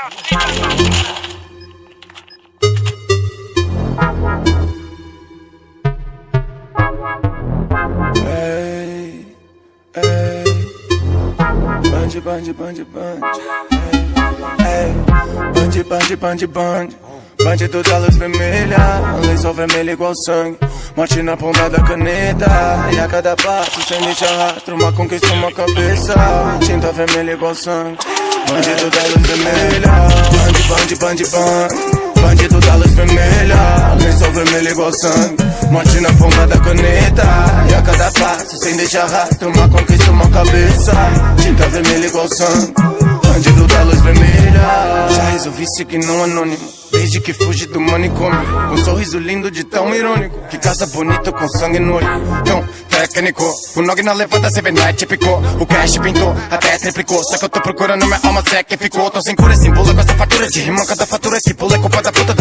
Ei, ei, bande, bande, bande, bande. Ei, bande, bande, bande, bande. Bande toda luz vermelha, lençol vermelho igual sangue. Morte na ponta da caneta, e a cada passo sem deixar rastro, uma conquista, uma cabeça. Tinta vermelha igual sangue. Bande toda luz vermelha, bande, bande, bande, bande. Bandido da luz vermelha, lençol vermelho igual sangue. Morte na ponta da caneta, e a cada passo sem deixar rastro, uma conquista, uma cabeça. Tinta vermelha igual sangue. Bandido da luz vermelha. Já resolvi seguir não anônimo, desde que fugi do manicômio. Com um sorriso lindo de tão irônico, que caça bonito com sangue no olho. Tão técnico, o nog na levanta cê vê não é típico. O cash pintou, até triplicou. Só que eu tô procurando minha alma, se é que ficou. Tô sem cura, sem bula com essa fatura de rima. Cada fatura que pula é culpa da puta